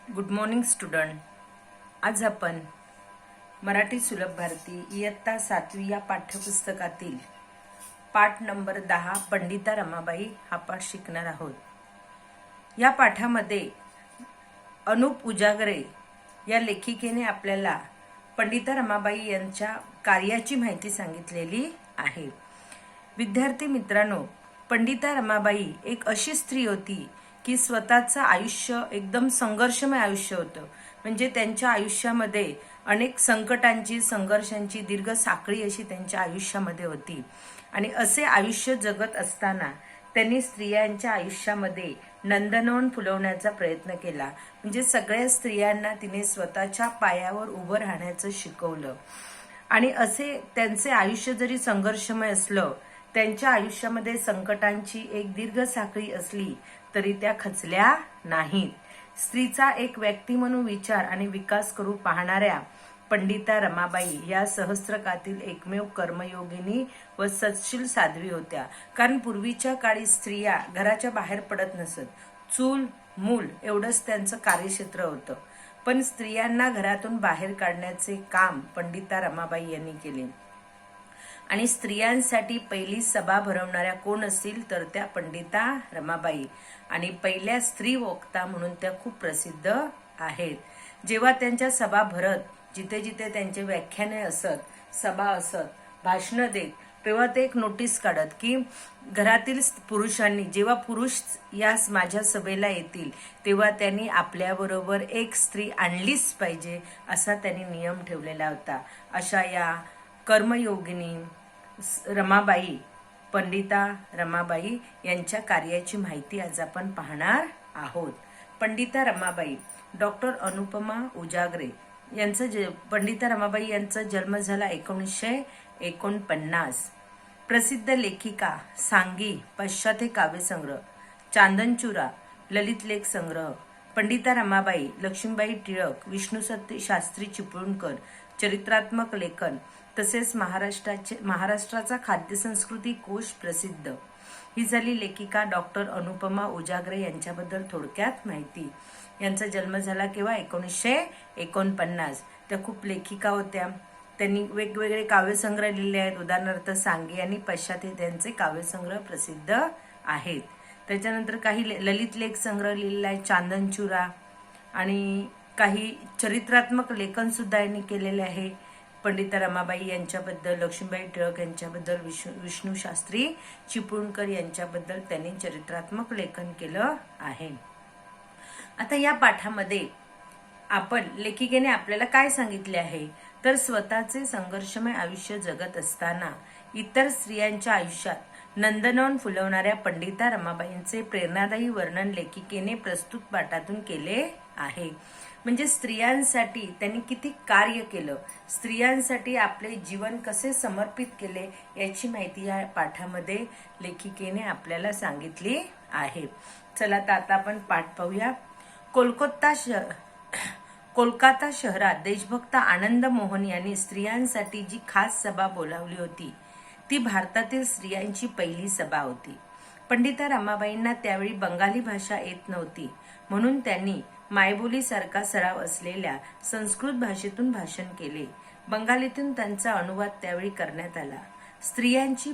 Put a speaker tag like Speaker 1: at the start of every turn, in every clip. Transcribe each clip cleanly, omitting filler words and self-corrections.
Speaker 1: Good morning student. आज आपण मराठी सुलभ भारती इयत्ता 7वी या पाठ्यपुस्तकातील पाठ नंबर 10 पंडिता रमाबाई हा पाठ शिकणार आहोत. या पाठामध्ये अनुप उजागरे या लेखिकेने आपल्याला पंडिता रमाबाई यांच्या कार्याची माहिती सांगितलेली आहे. विद्यार्थी मित्रांनो, पंडिता रमाबाई एक अशी स्त्री होती की स्वतःचं आयुष्य एकदम संघर्षमय आयुष्य होतं. म्हणजे त्यांच्या आयुष्यामध्ये अनेक संकटांची, संघर्षांची दीर्घ साखळी अशी त्यांच्या आयुष्यामध्ये होती. आणि असे आयुष्य जगत असताना त्यांनी स्त्रियांच्या आयुष्यामध्ये नंदनवन फुलवण्याचा प्रयत्न केला. म्हणजे सगळ्या स्त्रियांना तिने स्वतःच्या पायावर उभं राहण्याचं शिकवलं. आणि असे त्यांचे आयुष्य जरी संघर्षमय असलं, त्यांच्या आयुष्यामध्ये संकटांची एक दीर्घ साखळी असली तरी त्या खचल्या नाहीत. स्त्रीचा एक व्यक्ती म्हणून विचार आणि विकास करू पाहणाऱ्या पंडिता रमाबाई या सहस्त्रकातील एकमेव कर्मयोगिनी व सत्शील साध्वी होत्या. कारण पूर्वीच्या काळी स्त्रिया घराच्या बाहेर पडत नसत. चूल मूल एवढंच त्यांचं कार्यक्षेत्र होतं. पण स्त्रियांना घरातून बाहेर काढण्याचे काम पंडिता रमाबाई यांनी केले. आणि स्त्रियांसाठी पहिली सभा भरवणाऱ्या कोण असतील तर त्या पंडिता रमाबाई. आणि पहिल्या स्त्री वक्ता म्हणून त्या खूप प्रसिद्ध आहेत. जेव्हा त्यांच्या सभा भरत, जिथे जिथे त्यांचे व्याख्याने असत, सभा असत, भाषणं देत, तेव्हा ते एक नोटीस काढत की घरातील पुरुषांनी, जेव्हा पुरुष या माझ्या सभेला येतील तेव्हा त्यांनी आपल्याबरोबर एक स्त्री आणलीच पाहिजे असा त्यांनी नियम ठेवलेला होता. अशा या कर्मयोगिनी रमाबाई, पंडिता रमाबाई यांच्या कार्याची माहिती आज आपण पाहणार आहोत. पंडिता रमाबाई डॉक्टर अनुपमा उजागरे यांचं पंडिता रमाबाई यांचा जन्म झाला 1949. प्रसिद्ध लेखिका, सांगी पाश्चात्य काव्यसंग्रह, चांदनचुरा ललित लेख संग्रह. पंडिता रमाबाई, लक्ष्मीबाई टिळक, विष्णू सत्य शास्त्री चिपळूणकर चरित्रात्मक लेखन, तसेच महाराष्ट्राचा खाद्यसंस्कृती कोश प्रसिद्ध. ही झाली लेखिका डॉक्टर अनुपमा उजागरे यांच्याबद्दल थोडक्यात माहिती. यांचा जन्म झाला केव्हा? 1949. त्या खूप लेखिका होत्या. त्यांनी वेगवेगळे काव्यसंग्रह लिहिले आहेत. उदाहरणार्थ सांगी आणि पाश्चात्य त्यांचे काव्यसंग्रह प्रसिद्ध आहेत. त्याच्यानंतर काही ललित लेख संग्रह लिहिलेला आहे, चांदनचुरा, आणि काही चरित्रात्मक लेखन सुद्धा यांनी केलेले आहे. पंडिता रमाबाई यांच्याबद्दल, लक्ष्मीबाई टिळक यांच्याबद्दल, विष्णू शास्त्री चिपळूणकर यांच्याबद्दल त्यांनी चरित्रात्मक लेखन केलं आहे. आता या पाठामध्ये आपण लेखिकेने आपल्याला काय सांगितले आहे तर स्वतःचे संघर्षमय आयुष्य जगत असताना इतर स्त्रियांच्या आयुष्यात नंदनवन फुलवणाऱ्या पंडिता रमाबाईंचे प्रेरणादायी वर्णन लेखिकेने प्रस्तुत पाठातून केले आहे. म्हणजे स्त्रियांसाठी त्यांनी किती कार्य केलं, स्त्रियांसाठी आपले जीवन कसे समर्पित केले याची माहिती या पाठामध्ये लेखिकेने आपल्याला सांगितली आहे. चला तर आता आपण पाठ पाहूया. कोलकाता शहरात देशभक्त आनंद मोहन यांनी स्त्रियांसाठी जी खास सभा बोलावली होती ती भारतातील स्त्रियांची पहिली सभा होती. पंडिता रमाबाईंना त्यावेळी बंगाली भाषा येत नव्हती, म्हणून त्यांनी मायबोलीसारखा सराव असलेल्या संस्कृत भाषेतून भाषण केले. बंगालीतून त्यांचा अनुवाद त्यावेळी करण्यात आला. स्त्रियांची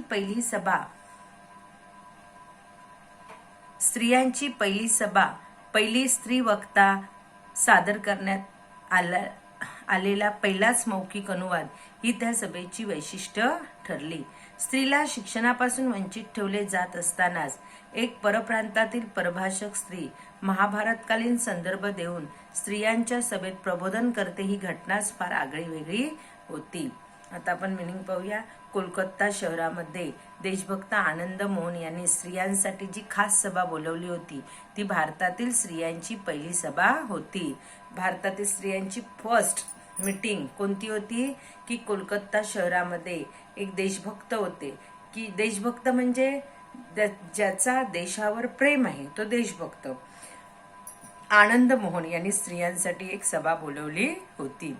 Speaker 1: पहिली सभा पहिली स्त्री वक्ता सादर करण्यात आलेला पहिलाच मौखिक अनुवाद ही त्या सभेची वैशिष्ट्य ठरली. स्त्रीला शिक्षणापासून वंचित ठेवले जात असतानाच एक परप्रांतातील परभाषक स्त्री महाभारतकालीन संदर्भ देऊन स्त्रियांच्या सभेत प्रबोधन करते ही घटनाच फार आगळीवेगळी होती. आता आपण मिनिंग पाहूया. कोलकाता शहरामध्ये देशभक्त आनंद मोहन यांनी स्त्रियांसाठी जी खास सभा बोलवली होती ती भारतातील स्त्रियांची पहिली सभा होती. भारतातील स्त्रियांची फर्स्ट मीटिंग कोणती होती की कोलकाता शहरामध्ये एक देशभक्त होते, की देशभक्त म्हणजे ज्याचा देशावर प्रेम आहे तो देशभक्त आनंद मोहन यांनी स्त्रियांसाठी एक सभा बोलवली होती.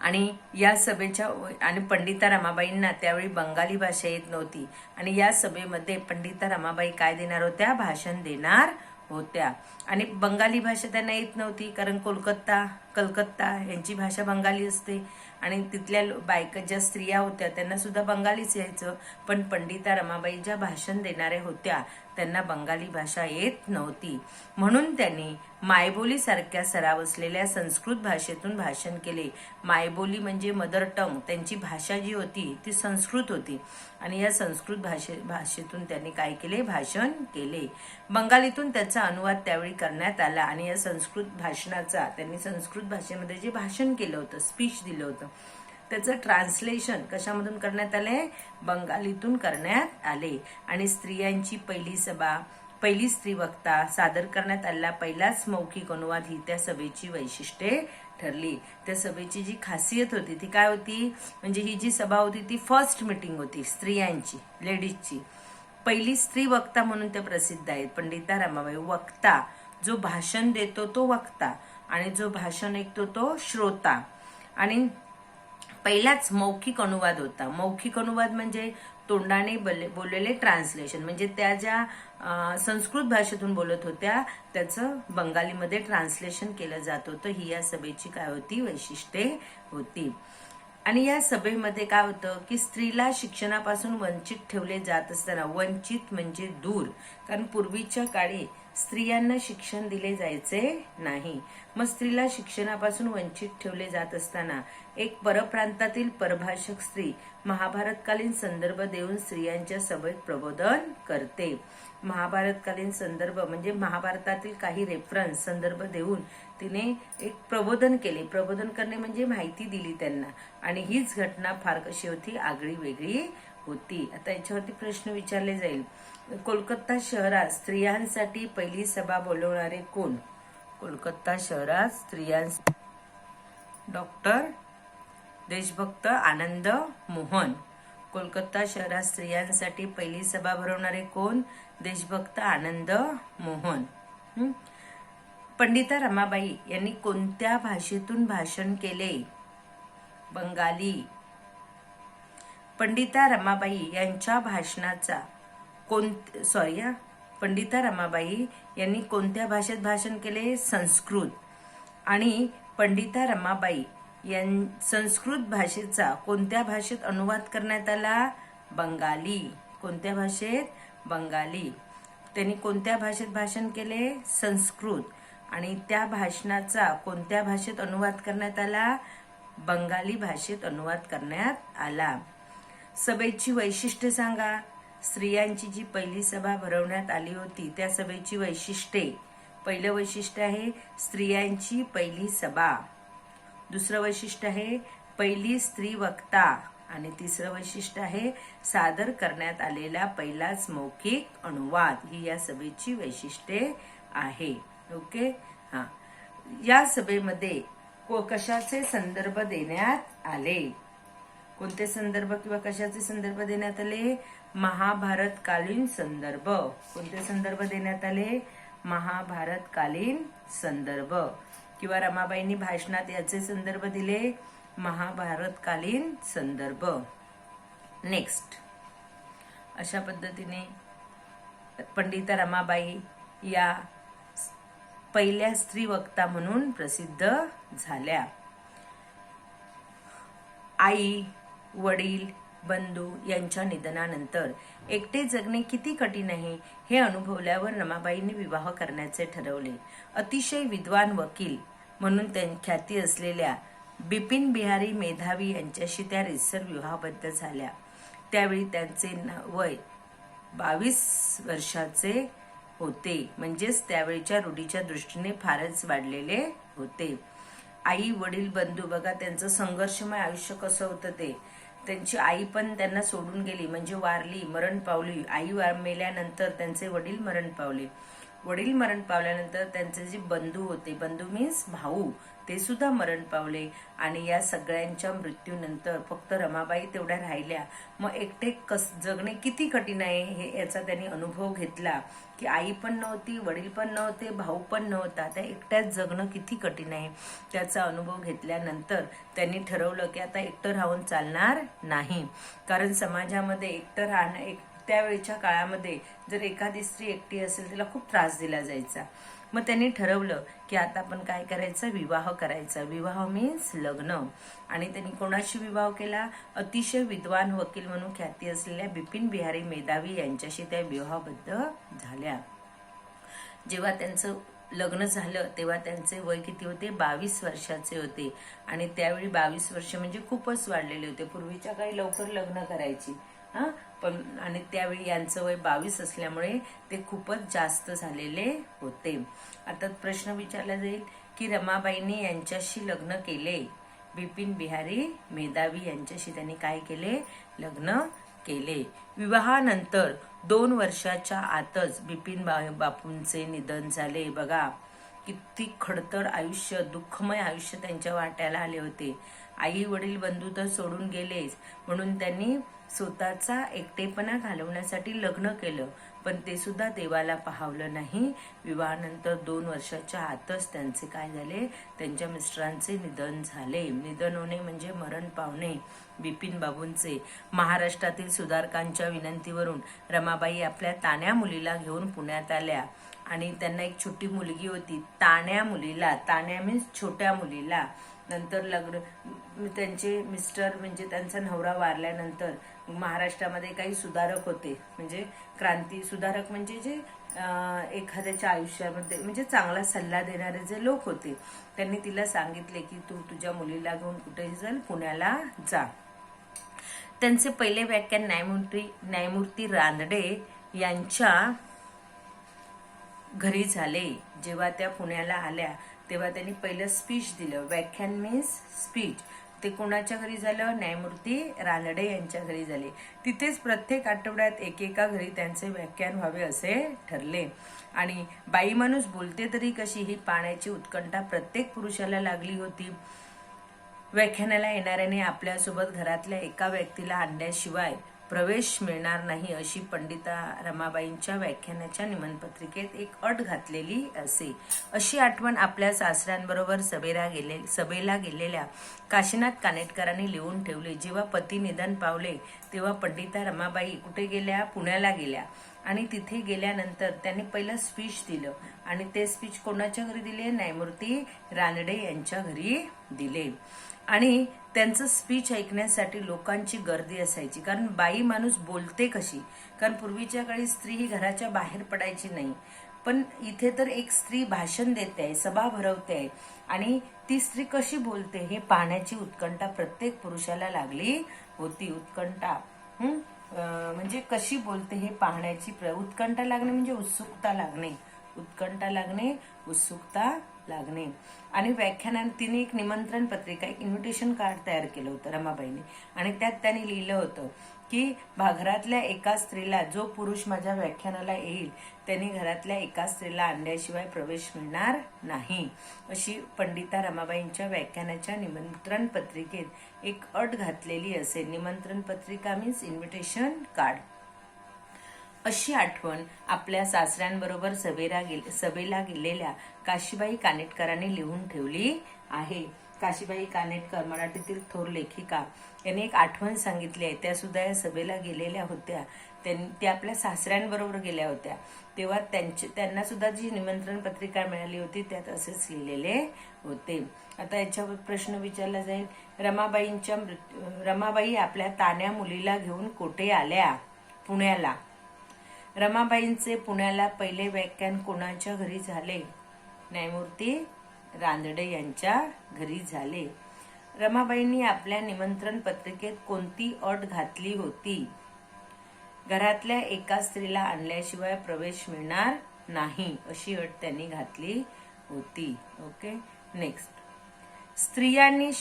Speaker 1: आणि या सभेच्या आणि पंडिता रमाबाईंना त्यावेळी बंगाली भाषा येत नव्हती आणि या सभेमध्ये पंडिता रमाबाई काय देणार होत्या? भाषण देणार होत्या. आणि बंगाली भाषा त्यांना येत नव्हती, कारण कलकत्ता यांची भाषा बंगाली असते आणि तिथल्या बायका ज्या स्त्रिया होत्या त्यांना सुद्धा बंगालीच यायचं. पण पंडिता रमाबाई ज्या भाषण देणाऱ्या होत्या त्यांना बंगाली भाषा येत नव्हती. म्हणून त्यांनी मायबोलीसारख्या सराव असलेल्या संस्कृत भाषेतून भाषण केले. मायबोली म्हणजे मदर टंग, त्यांची भाषा जी होती ती संस्कृत होती आणि या संस्कृत भाषेतून त्यांनी काय केले, भाषण केले. बंगालीतून त्याचा अनुवाद त्यावेळी करण्यात आला आणि या संस्कृत भाषणाचा त्यांनी संस्कृत भाषेमध्ये जे भाषण केलं होतं, स्पीच दिलं होतं, त्याचं ट्रान्सलेशन कशामधून करण्यात आले, बंगालीतून करण्यात आले. आणि स्त्रियांची पहिली स्त्री वक्ता सादर करण्यात आलेला पहिलाच मौखिक अनुवाद ही त्या सभेची वैशिष्ट्ये ठरली. त्या सभेची जी खासियत होती ती काय होती, म्हणजे ही जी सभा होती ती फर्स्ट मीटिंग होती स्त्रियांची, लेडीजची. पहिली स्त्री वक्ता म्हणून त्या प्रसिद्ध आहेत पंडिता रमाबाई. वक्ता, जो भाषण देतो तो वक्ता आणि जो भाषण ऐकतो तो श्रोता. आणि पहिलाच मौखिक अनुवाद होता. मौखिक अनुवाद म्हणजे तोंडाने बोललेले ट्रान्सलेशन, म्हणजे त्या ज्या संस्कृत भाषेतून बोलत होत्या त्याचं बंगालीमध्ये ट्रान्सलेशन केलं जात होतं. ही या सभेची काय होती, वैशिष्ट्ये होती. आणि या सभेमध्ये काय होतं की स्त्रीला शिक्षणापासून वंचित ठेवले जात असताना, वंचित म्हणजे दूर, कारण पूर्वीच्या काळी स्त्रियांना शिक्षण दिले जायचे नाही. मग स्त्रीला शिक्षणापासून वंचित ठेवले जात असताना एक परप्रांतातील परभाषक स्त्री महाभारतकालीन संदर्भ देऊन स्त्रियांच्या सभेत प्रबोधन करते. महाभारतकालीन संदर्भ म्हणजे महाभारतातील काही रेफरन्स, संदर्भ देऊन तिने एक प्रबोधन केले. प्रबोधन करणे म्हणजे माहिती दिली त्यांना. आणि हीच घटना फार कशी होती, आगळी वेगळी होती. आता याच्यावरती प्रश्न विचारले जाईल. कोलकाता शहरात स्त्रियांसाठी पहिली सभा बोलवणारे कोण? कोलकाता शहरात स्त्रियांसाठी डॉक्टर देशभक्त आनंद मोहन. कोलकाता शहरात स्त्रियांसाठी पहिली सभा भरवणारे कोण? देशभक्त आनंद मोहन. पंडिता रमाबाई यांनी कोणत्या भाषेतून भाषण केले? बंगाली. पंडिता रमाबाई यांच्या भाषणाचा पंडिता रमाबाई यांनी कोणत्या भाषेत भाषण केले? संस्कृत. आणि पंडिता रमाबाई संस्कृत भाषेचा कोणत्या भाषेत अनुवाद करण्यात आला? बंगाली. कोणत्या भाषेत? बंगाली. त्यांनी कोणत्या भाषेत भाषण केले? संस्कृत. आणि त्या भाषणाचा कोणत्या भाषेत अनुवाद करण्यात आला? बंगाली भाषेत अनुवाद करण्यात आला. सभेची वैशिष्ट्ये सांगा. स्त्रियांची जी पहिली सभा भरवण्यात आली होती त्या सभेची वैशिष्ट्ये. पहिलं वैशिष्ट्य आहे स्त्रियांची पहिली सभा. दुसरं वैशिष्ट्य आहे पहिली स्त्री वक्ता. आणि तिसरं वैशिष्ट्य आहे सादर करण्यात आलेला पहिलाच मौखिक अनुवाद. ही या सभेची वैशिष्ट्ये आहे. ओके. या सभेमध्ये कशाचे संदर्भ देण्यात आले? कोणते संदर्भ किंवा कशाचे संदर्भ देण्यात आले? महाभारतकालीन संदर्भ. कोणते संदर्भ देण्यात आले? महाभारतकालीन संदर्भ. किंवा रमाबाईंनी भाषणात याचे संदर्भ दिले? महाभारतकालीन संदर्भ. नेक्स्ट. अशा पद्धतीने पंडिता रमाबाई या पहिल्या स्त्री वक्ता म्हणून प्रसिद्ध झाल्या. आई, वडील, बंधू यांच्या निधनानंतर एकटे जगणे किती कठीण आहे हे अनुभवल्यावर रमाबाईंनी विवाह करण्याचे ठरवले. अतिशय विद्वान वकील म्हणून ख्याती असलेल्या बिपिन बिहारी मेधावी यांच्याशी त्या रीतसर विवाहबद्ध झाल्या. त्यावेळी त्यांचे वय 22 वर्षाचे होते, म्हणजेच त्यावेळीच्या रूढीच्या दृष्टीने फारच वाढलेले होते. आई, वडील, बंधू बघा त्यांचं संघर्षमय आयुष्य कसं होतं ते. त्यांची आई पण त्यांना सोडून गेली, म्हणजे वारली, मरण पावली. आई मेल्यानंतर त्यांचे वडील मरण पावले. वडील मरण पावल्यानंतर त्यांचे जे बंधू होते, बंधू मीन्स भाऊ, ते सुद्धा मरण पावले. आणि या सगळ्यांच्या मृत्यूनंतर फक्त रमाबाई तेवढ्या राहिल्या. मग एकटे जगणे किती कठीण आहे हे याचा त्यांनी अनुभव घेतला की आई पण नव्हती, वडील पण नव्हते, भाऊ पण नव्हता, त्या एकट्याच जगणं किती कठीण आहे त्याचा अनुभव घेतल्यानंतर त्यांनी ठरवलं की आता एकटं राहून चालणार नाही. कारण समाजामध्ये एकट्या त्यावेळच्या काळामध्ये जर एखादी स्त्री एकटी असेल तिला खूप त्रास दिला जायचा. मग त्यांनी ठरवलं की आता आपण काय करायचं, विवाह करायचा. विवाह मीन्स लग्न. आणि त्यांनी कोणाशी विवाह केला, अतिशय विद्वान वकील म्हणून ख्याती असलेल्या बिपिन बिहारी मेधावी यांच्याशी त्या विवाहबद्ध झाल्या. जेव्हा त्यांचं लग्न झालं तेव्हा त्यांचे वय किती होते, 22 वर्षाचे होते. आणि त्यावेळी 22 वर्ष म्हणजे खूपच वाढलेले होते. पूर्वीच्या काही लवकर लग्न करायची पण, आणि त्यावेळी यांचं वय 22 असल्यामुळे ते खूपच जास्त झालेले होते. आता प्रश्न विचारला जाईल की रमाबाईंनी यांच्याशी लग्न केले, बिपिन बिहारी मेधावी यांच्याशी त्यांनी काय केले, लग्न केले. विवाहानंतर 2 वर्षाच्या आतच बिपिन बापूंचे निधन झाले. बघा किती खडतर आयुष्य, दुःखमय आयुष्य त्यांच्या वाट्याला आले होते. आई वडील बंधू तर सोडून गेलेच, म्हणून त्यांनी स्वतःचा एकटेपणा घालवण्यासाठी लग्न केलं, पण ते सुद्धा देवाला पाहवलं नाही. विवाहानंतर 2 वर्षाच्या आतच त्यांचे काय झाले, त्यांच्या मिस्टरांचे निधन झाले. निधन होणे म्हणजे मरण पावणे बिपिन बाबूंचे. महाराष्ट्रातील सुधारकांच्या विनंतीवरून रमाबाई आपल्या तान्या मुलीला घेऊन पुण्यात आल्या आणि त्यांना एक छोटी मुलगी होती. तान्या मुलीला, तान्या मीन्स छोट्या मुलीला. नंतर लग्न, त्यांचे मिस्टर म्हणजे त्यांचा नवरा वारल्यानंतर महाराष्ट्रामध्ये काही सुधारक होते, म्हणजे क्रांती सुधारक म्हणजे जे एखाद्याच्या आयुष्यामध्ये म्हणजे चांगला सल्ला देणारे जे लोक होते, त्यांनी तिला सांगितले की तू तुझ्या मुलीला घेऊन कुठेही चल, पुण्याला जा. त्यांचे पहिले व्याख्यान न्यायमूर्ती रानडे यांच्या घरी झाले. जेव्हा त्या पुण्याला आल्या तेव्हा त्यांनी पहिलं स्पीच दिलं. व्याख्यान मीन्स स्पीच. ते कोणाच्या घरी झालं, न्यायमूर्ती रानडे यांच्या घरी झाले. तिथेच प्रत्येक आठवड्यात एकेका घरी त्यांचे व्याख्यान व्हावे असे ठरले. आणि बाई माणूस बोलते तरी कशी, ही पाहण्याची उत्कंठा प्रत्येक पुरुषाला लागली होती. व्याख्यानाला येणाऱ्याने आपल्यासोबत घरातल्या एका व्यक्तीला आणल्याशिवाय प्रवेश मिळणार नाही, अशी पंडिता रमाबाईंच्या व्याख्यानाच्या निमंत्रणपत्रिकेत एक अट घातलेली असे. अशी आठवण आपल्या सासऱ्यांबरोबर सभेला गेलेल्या काशीनाथ कानेटकरांनी लिहून ठेवली. जेव्हा पती निधन पावले तेव्हा पंडिता रमाबाई कुठे गेल्या, पुण्याला गेल्या. आणि तिथे गेल्यानंतर त्यांनी पहिलं स्पीच दिलं. आणि ते स्पीच कोणाच्या घरी दिले, न्यायमूर्ती रानडे यांच्या घरी दिले. आणि त्यांचं स्पीच ऐकण्यासाठी लोकांची गर्दी असायची, कारण बाई माणूस बोलते कशी. कारण पूर्वीच्या काळी स्त्री ही घराच्या बाहेर पडायची नाही, पण इथे तर एक स्त्री भाषण देते आहे, सभा भरवते आहे, आणि ती स्त्री कशी बोलते हे पाहण्याची उत्कंठा प्रत्येक पुरुषाला लागली होती. उत्कंठा म्हणजे कशी बोलते हे पाहण्याची उत्कंठा लागणे म्हणजे उत्सुकता लागणे. उत्कंठा लागणे, उत्सुकता लागणे. आणि व्याख्यानात तिने एक निमंत्रण पत्रिका, एक इन्व्हिटेशन कार्ड तयार केलं होतं रमाबाईने. आणि त्यात त्यांनी लिहिलं होतं की घरातल्या एका स्त्रीला, जो पुरुष माझ्या व्याख्यानाला येईल त्यांनी घरातल्या एका स्त्रीला आणल्याशिवाय प्रवेश मिळणार नाही, अशी पंडिता रमाबाईंच्या व्याख्यानाच्या निमंत्रण पत्रिकेत एक अट घातलेली असेल. निमंत्रण पत्रिका मीन्स इन्व्हिटेशन कार्ड. अशी आठवण आपल्या सासऱ्यांबरोबर सभेला गेलेल्या काशीबाई कानेटकरांनी लिहून ठेवली आहे. काशीबाई कानेटकर मराठीतील थोर लेखिका, यांनी एक आठवण सांगितली आहे. त्या सुद्धा या सभेला गेलेल्या होत्या. त्या आपल्या सासऱ्यांबरोबर गेल्या होत्या. तेव्हा त्यांना सुद्धा जी निमंत्रण पत्रिका मिळाली होती त्यात असेच लिहिलेले होते. आता याच्यावर प्रश्न विचारला जाईल, रमाबाई आपल्या तान्या मुलीला घेऊन कोठे आल्या, पुण्याला. रमाबाईंचे पुण्याला पहिले व्याख्यान कोणाच्या घरी झाले, न्यायमूर्ती रानडे यांच्या घरी झाले. रमाबाईंनी आपल्या निमंत्रण पत्रिकेत कोणती अट घातली होती, घरातल्या एका स्त्रीला आणल्याशिवाय प्रवेश मिळणार नाही, अशी अट त्यांनी घातली होती. Okay, next. स्त्रियांनी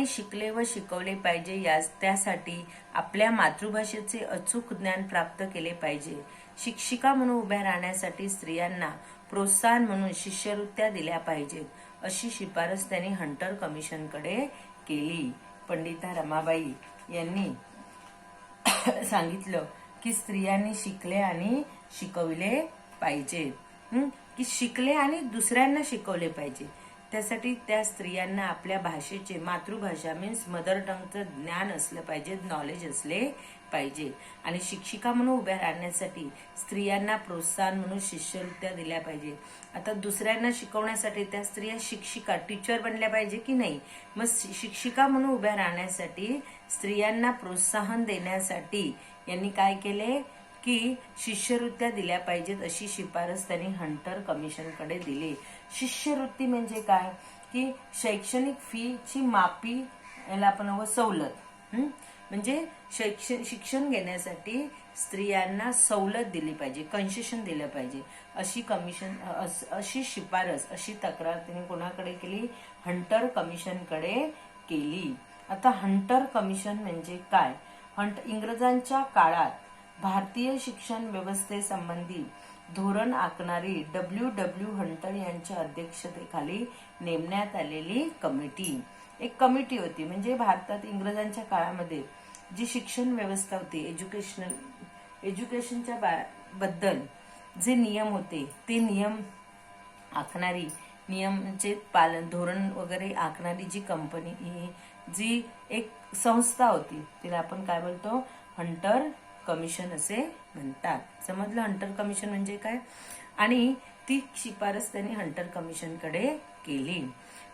Speaker 1: शिकले व शिकवले पाहिजे, त्यासाठी आपल्या मातृभाषेचे अचूक ज्ञान प्राप्त केले पाहिजे. शिक्षिका म्हणून उभ्या राहण्यासाठी स्त्रियांना प्रोत्साहन म्हणून शिष्यवृत्त्या दिल्या पाहिजेत, अशी शिफारस त्यांनी हंटर कमिशनकडे केली. पंडिता रमाबाई यांनी सांगितलं की स्त्रियांनी शिकले आणि शिकवले पाहिजे, की शिकले आणि दुसऱ्यांना शिकवले पाहिजे. त्यासाठी त्या स्त्रियांना आपल्या भाषेचे, मातृभाषा मीन्स मदर टंगचं ज्ञान असलं पाहिजे, नॉलेज असले पाहिजे. आणि शिक्षिका म्हणून उभ्या राहण्यासाठी स्त्रियांना प्रोत्साहन म्हणून शिष्यवृत्त्या दिल्या पाहिजे. आता दुसऱ्यांना शिकवण्यासाठी त्या स्त्रिया शिक्षिका, टीचर बनल्या पाहिजे की नाही. मग शिक्षिका म्हणून उभ्या राहण्यासाठी स्त्रियांना प्रोत्साहन देण्यासाठी यांनी काय केले की शिष्यवृत्त्या दिल्या पाहिजेत अशी शिफारस त्यांनी हंटर कमिशनकडे दिली. शिष्यवृत्ती म्हणजे काय की शैक्षणिक फीची माफी, याला आपण सवलत, म्हणजे शिक्षण घेण्यासाठी स्त्रियांना सवलत दिली पाहिजे, कन्सेशन दिलं पाहिजे अशी शिफारस, अशी तक्रार त्यांनी कोणाकडे केली, हंटर कमिशनकडे केली. आता हंटर कमिशन म्हणजे काय, इंग्रजांच्या काळात भारतीय शिक्षण व्यवस्थेसंबंधी धोरण आखणारी W. हंटर यांच्या अध्यक्षतेखाली नेमण्यात आलेली एक कमिटी होती. म्हणजे भारतात इंग्रजांच्या काळामध्ये जी शिक्षण व्यवस्था होती, एज्युकेशनच्या बद्दल जे नियम होते ते नियम आखणारी, नियमचे पालन, धोरण वगैरे आखणारी जी एक संस्था होती, तिला आपण काय बोलतो, हंटर कमिशन असे म्हणतात. समजलं हंटर कमिशन म्हणजे काय. आणि ती शिफारस त्यांनी हंटर कमिशनकडे केली.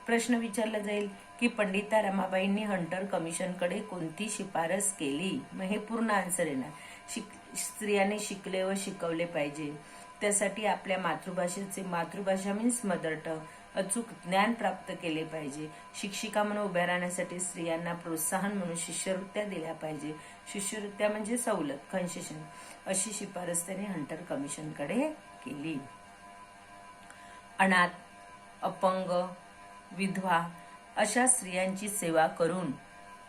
Speaker 1: प्रश्न विचारला जाईल की पंडिता रमाबाईंनी हंटर कमिशनकडे कोणती शिफारस केली. मग हे पूर्ण आन्सर येणार. स्त्रियांनी शिकले व शिकवले पाहिजे, त्यासाठी आपल्या मातृभाषेचे, मातृभाषा मीन्स मदर टंग, अचूक ज्ञान प्राप्त केले पाहिजे. शिक्षिका म्हणून उभ्या राहण्यासाठी स्त्रियांना प्रोत्साहन म्हणून शिष्यवृत्त्या दिल्या पाहिजे. शिष्यवृत्त्या म्हणजे सवलत, कन्सेशन, अशी शिफारस त्यांनी हंटर कमिशनकडे केली. अनाथ, अपंग, विधवा अशा स्त्रियांची सेवा करून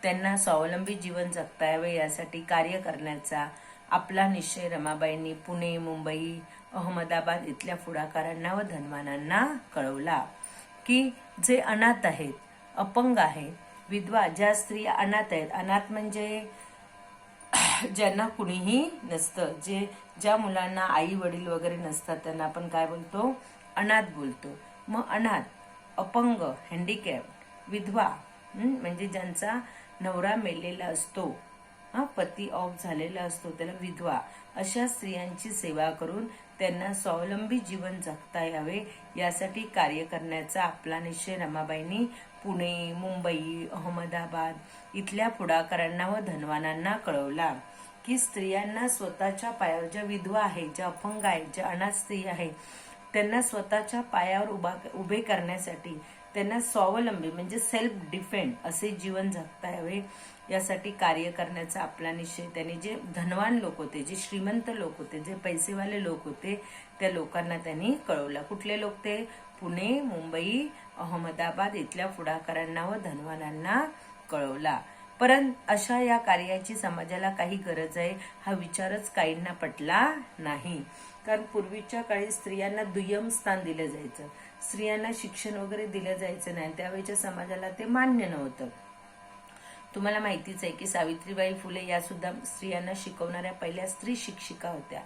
Speaker 1: त्यांना स्वावलंबी जीवन जगता यावे यासाठी कार्य करण्याचा आपला निश्चय रमाबाईंनी पुणे, मुंबई, अहमदाबाद इथल्या पुढाकारांना व धनवानांना कळवला की जे अनाथ आहेत, अपंग आहेत, विधवा, ज्या स्त्रिया अनाथ आहेत, अनाथ म्हणजे ज्यांना कुणीही नसतं, ज्या मुलांना आई वडील वगैरे नसतात त्यांना आपण काय बोलतो, अनाथ बोलतो. मग अनाथ, अपंग, हँडिकॅप, विधवा म्हणजे ज्यांचा नवरा मेलेला असतो, पती ऑफ झालेला असतो, त्याला विधवा, अशा स्त्रियांची सेवा करून त्यांना स्वावलंबी जीवन जगता यावे यासाठी कार्य करण्याचा आपला निश्चय रमाबाईंनी पुणे, मुंबई, अहमदाबाद इथल्या पुढाकारांना व धनवानांना कळवला की स्त्रियांना स्वतःच्या पायावर, ज्या विधवा आहेत, ज्या अपंग आहेत, ज्या अनाथ स्त्री आहेत, त्यांना स्वतःच्या पायावर उभे करण्यासाठी, त्यांना स्वावलंबी म्हणजे सेल्फ डिफेंड असे जीवन जगता यावे यासाठी कार्य करण्याचा आपला निश्चय त्यांनी, जे धनवान लोक होते, जे श्रीमंत लोक होते, जे पैसेवाले लोक होते, त्या लोकांना त्यांनी कळवला. कुठले लोक ते, पुणे, मुंबई, अहमदाबाद इथल्या पुढाकारांना व धनवानांना कळवला. परंतु अशा या कार्याची समाजाला काही गरज आहे हा विचारच काहींना पटला नाही. कारण पूर्वीच्या काळी स्त्रियांना दुय्यम स्थान दिलं जायचं, स्त्रियांना शिक्षण वगैरे दिलं जायचं नाही, त्यावेळेच्या समाजाला ते मान्य नव्हतं. तुम्हाला माहितीच आहे की सावित्रीबाई फुले या सुद्धा स्त्रियांना शिकवणाऱ्या पहिल्या स्त्री शिक्षिका होत्या.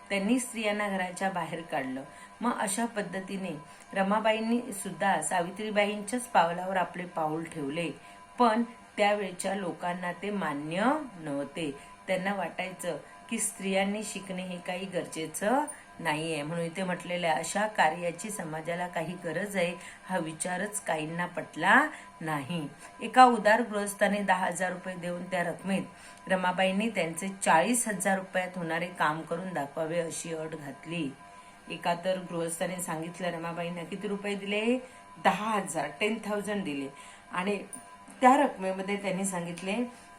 Speaker 1: त्यांनी स्त्रियांना घराच्या बाहेर काढलं. मग अशा पद्धतीने रमाबाईंनी सुद्धा सावित्रीबाईंच्याच पावलावर आपले पाऊल ठेवले. पण त्यावेळच्या लोकांना ते मान्य नव्हते. त्यांना वाटायचं की स्त्रियांनी शिकणे हे काही गरजेचं नाहीये. म्हणून इथे म्हटलेलं आहे अशा कार्याची समाजाला काही गरज आहे हा विचारच काहींना पटला नाही. एका उदार गृहस्थाने 10,000 रुपये देऊन त्या रकमेत रमाबाईंनी त्यांचे 40,000 रुपयात होणारे काम करून दाखवावे अशी अट घातली. एका तर गृहस्थाने सांगितलं रमाबाईंना किती रुपये दिले, 10,000, 10,000 दिले. आणि त्या रकमेमध्ये त्यांनी सांगितले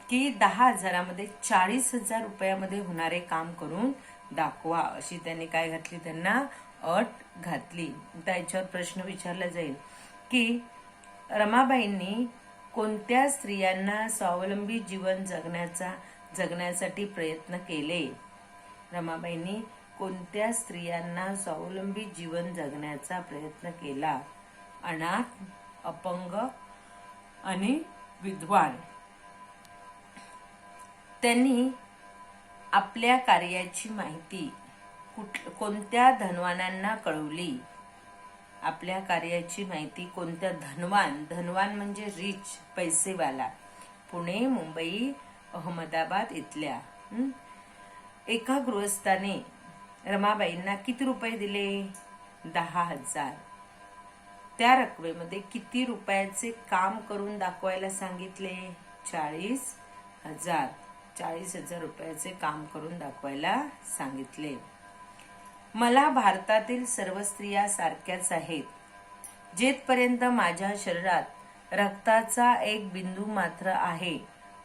Speaker 1: की 10,000मध्ये 40,000 रुपयामध्ये होणारे काम करून दाखवा अशी त्यांनी काय घातली, त्यांना अट घातली. त्याच्यावर प्रश्न विचारला जाईल की रमाबाईंनी कोणत्या स्त्रियांना स्वावलंबी जीवन जगण्यासाठी प्रयत्न केले. रमाबाईंनी कोणत्या स्त्रियांना स्वावलंबी जीवन जगण्याचा प्रयत्न केला. अनाथ, अपंग आणि विधवा. त्यांनी आपल्या कार्याची माहिती कोणत्या धनवानांना कळवली. आपल्या कार्याची माहिती कोणत्या धनवान म्हणजे रिच, पैसेवाला, पुणे, मुंबई, अहमदाबाद इथल्या एका गृहस्थाने रमाबाईंना किती रुपये दिले? 10,000. त्या रकमेमध्ये किती रुपयाचे काम करून दाखवायला सांगितले? 40,000. 40,000 रुपयाचे काम करून दाखवायला सांगितले. मला भारतातील सर्व स्त्रिया सारख्याच आहेत. जेथपर्यंत माझ्या शरीरात रक्ताचा एक बिंदू मात्र आहे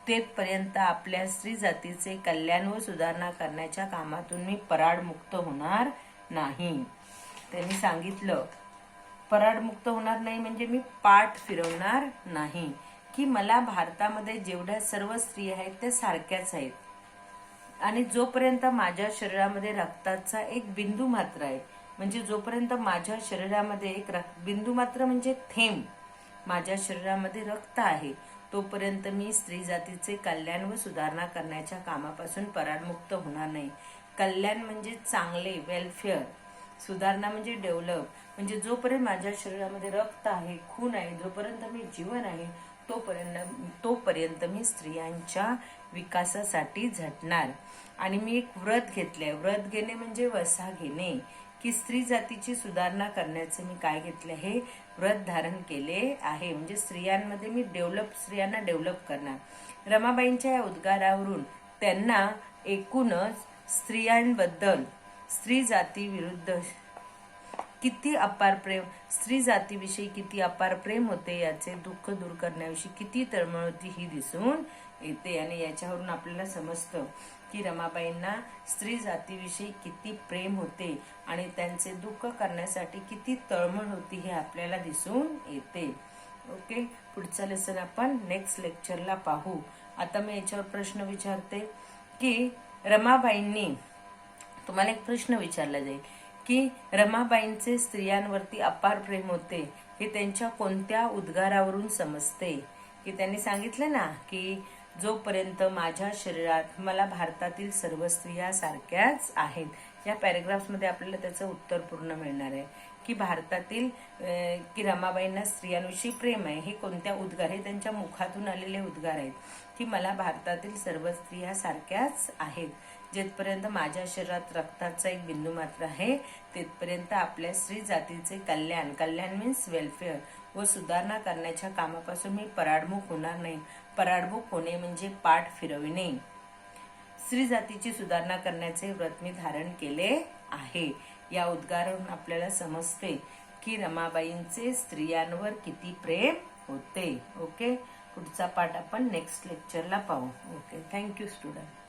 Speaker 1: तेथपर्यंत आपल्या स्त्री जातीचे कल्याण व सुधारणा करण्याच्या कामातून मी पराडमुक्त होणार नाही. त्यांनी सांगितलं पराडमुक्त होणार नाही म्हणजे मी पाठ फिरवणार नाही, की मला भारतामध्ये जेवढ्या सर्व स्त्रिया आहेत त्या सारख्याच आहेत आणि जोपर्यंत माझ्या शरीरामध्ये रक्ताचा एक बिंदू मात्र आहे, म्हणजे जोपर्यंत माझ्या शरीरामध्ये एक बिंदू मात्र म्हणजे थेंब माझ्या शरीरामध्ये रक्त आहे तोपर्यंत मी स्त्री जातीचे कल्याण व सुधारणा करण्याच्या कामापासून पराडमुक्त होणार नाही. कल्याण म्हणजे चांगले, वेलफेअर. सुधारणा म्हणजे डेव्हलप. म्हणजे जोपर्यंत माझ्या शरीरामध्ये रक्त आहे, खून आहे, जोपर्यंत मी जीवन आहे तोपर्यंत मी स्त्रियांच्या विकासासाठी झटणार. आणि मी एक व्रत घेतलंय. व्रत घेणे म्हणजे वसा घेणे, की स्त्री जातीची सुधारणा करण्याचे मी काय घेतले? हे व्रत धारण केले आहे. म्हणजे स्त्रियांमध्ये मी स्त्रियांना डेव्हलप करणार. रमाबाईंच्या या उद्गारावरून त्यांना एकूणच स्त्रियांबद्दल, स्त्री जाती विरुद्ध किती अपार प्रेम, स्त्री जातीविषयी किती अपार प्रेम होते, याचे दुःख दूर करण्याविषयी किती तळमळ होती ही दिसून येते. आणि याच्यावरून आपल्याला समजतं की रमाबाईंना स्त्री जातीविषयी किती प्रेम होते आणि त्यांचे दुःख करण्यासाठी किती तळमळ होती हे आपल्याला दिसून येते. ओके, पुढचा लेसन आपण नेक्स्ट लेक्चरला पाहू. आता मी याच्यावर प्रश्न विचारते की रमाबाईंनी, तुम्हाला एक प्रश्न विचारला जाईल की रमाबाईंचे स्त्रियांवरती अपार प्रेम होते हे त्यांच्या कोणत्या उद्गारावरून समजते? की त्यांनी सांगितले ना की जोपर्यंत माझ्या शरीरात, मला भारतातील सर्व स्त्रिया सारख्याच आहेत. या पॅरेग्राफ्समध्ये आपल्याला त्याचं उत्तर पूर्ण मिळणार आहे की भारतातील की रमाबाईंना स्त्रियांविषयी प्रेम आहे. हे कोणत्या उद्गार? हे त्यांच्या मुखातून आलेले उद्गार आहेत की मला भारतातील सर्व स्त्रिया सारख्याच आहेत. जेथपर्यंत माझ्या शरीरात रक्ताचा एक बिंदू मात्र आहे तेथपर्यंत आपल्या स्त्री जातीचे कल्याण मीन्स वेलफेअर व सुधारणा करण्याच्या कामापासून मी पराडमुख होणार नाही. पराडमुख होणे म्हणजे पाठ फिरविणे. स्त्री जातीची सुधारणा करण्याचे व्रत मी धारण केले आहे. या उद्गारावरून आपल्याला समजते की रमाबाईंचे स्त्रियांवर किती प्रेम होते. ओके, पुढचा पाठ आपण नेक्स्ट लेक्चरला पाहू. Okay, thank you student.